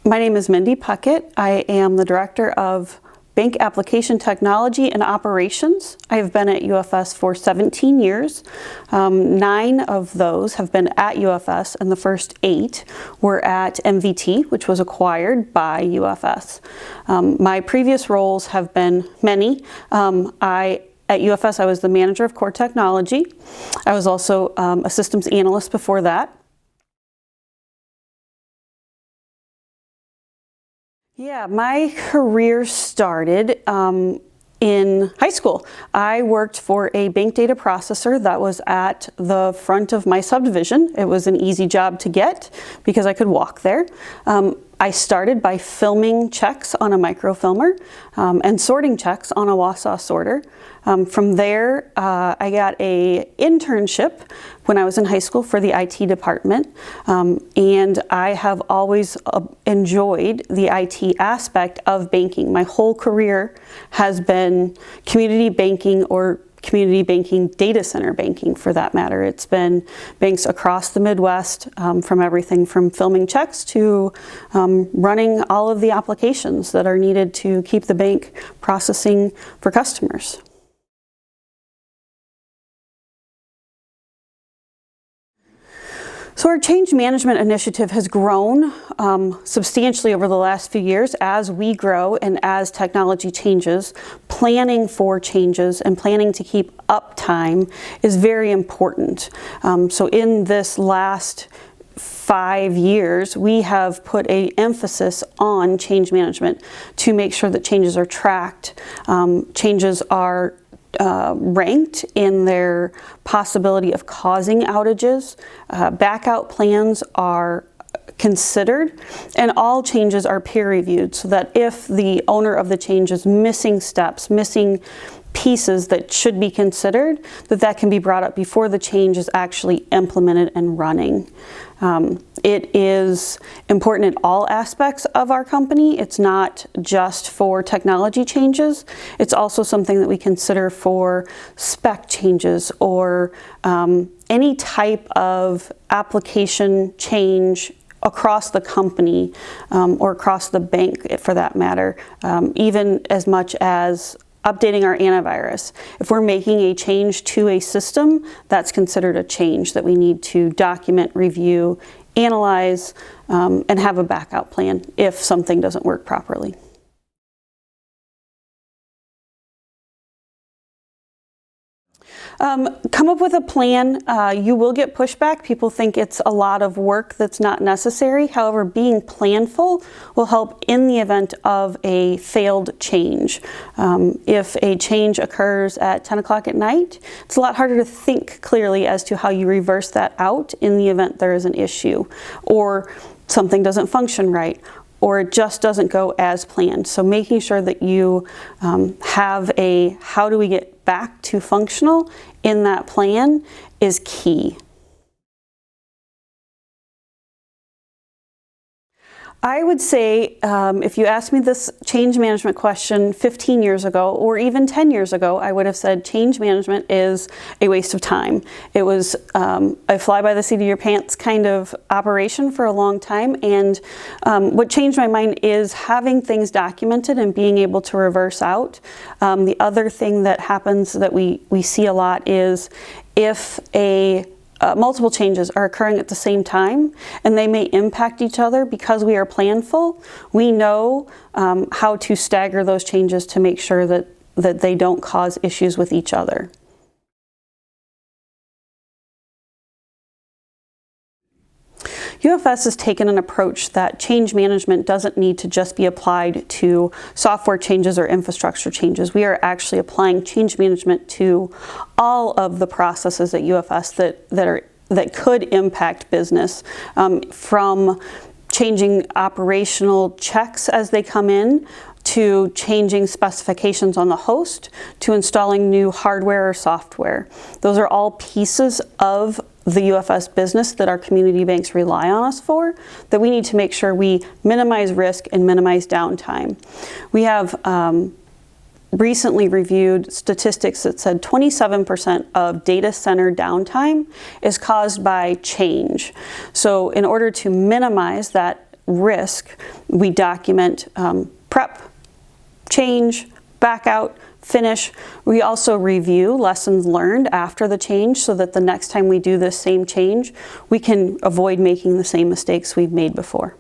My name is Mindy Puckett. I am the Director of Bank Application Technology and Operations. I have been at UFS for 17 years. 9 of those have been at UFS, and the first 8 were at MVT, which was acquired by UFS. My previous roles have been many. At UFS, I was the manager of core technology. I was also a systems analyst before that. Yeah, my career started in high school. I worked for a bank data processor that was at the front of my subdivision. It was an easy job to get because I could walk there. I started by filming checks on a microfilmer and sorting checks on a Wausau sorter. From there, I got an internship when I was in high school for the IT department, and I have always enjoyed the IT aspect of banking. My whole career has been community banking or community banking, data center banking for that matter. It's been banks across the Midwest, from everything from filming checks to running all of the applications that are needed to keep the bank processing for customers. So our change management initiative has grown substantially over the last few years as we grow and as technology changes. Planning for changes and planning to keep uptime is very important. So in this last 5 years, we have put an emphasis on change management to make sure that changes are tracked, changes are ranked in their possibility of causing outages. Backout plans are considered, and all changes are peer reviewed so that if the owner of the change is missing steps, missing pieces that should be considered, that can be brought up before the change is actually implemented and running. It is important in all aspects of our company. It's not just for technology changes. It's also something that we consider for spec changes or any type of application change across the company or across the bank for that matter, even as much as updating our antivirus. If we're making a change to a system, that's considered a change that we need to document, review, analyze, and have a backup plan if something doesn't work properly. Come up with a plan. You will get pushback. People think it's a lot of work that's not necessary. However, being planful will help in the event of a failed change. If a change occurs at 10 o'clock at night, it's a lot harder to think clearly as to how you reverse that out in the event there is an issue, or something doesn't function right, or it just doesn't go as planned. So making sure that you have a how do we get back to functional in that plan is key. I would say if you asked me this change management question 15 years ago or even 10 years ago, I would have said change management is a waste of time. It was a fly by the seat of your pants kind of operation for a long time, and what changed my mind is having things documented and being able to reverse out. The other thing that happens that we see a lot is if multiple changes are occurring at the same time and they may impact each other, because we are planful, we know how to stagger those changes to make sure that they don't cause issues with each other. UFS has taken an approach that change management doesn't need to just be applied to software changes or infrastructure changes. We are actually applying change management to all of the processes at UFS that could impact business, from changing operational checks as they come in, to changing specifications on the host, to installing new hardware or software. Those are all pieces of the UFS business that our community banks rely on us for, that we need to make sure we minimize risk and minimize downtime. We have recently reviewed statistics that said 27% of data center downtime is caused by change. So in order to minimize that risk, we document prep, change, back out, finish. We also review lessons learned after the change so that the next time we do this same change, we can avoid making the same mistakes we've made before.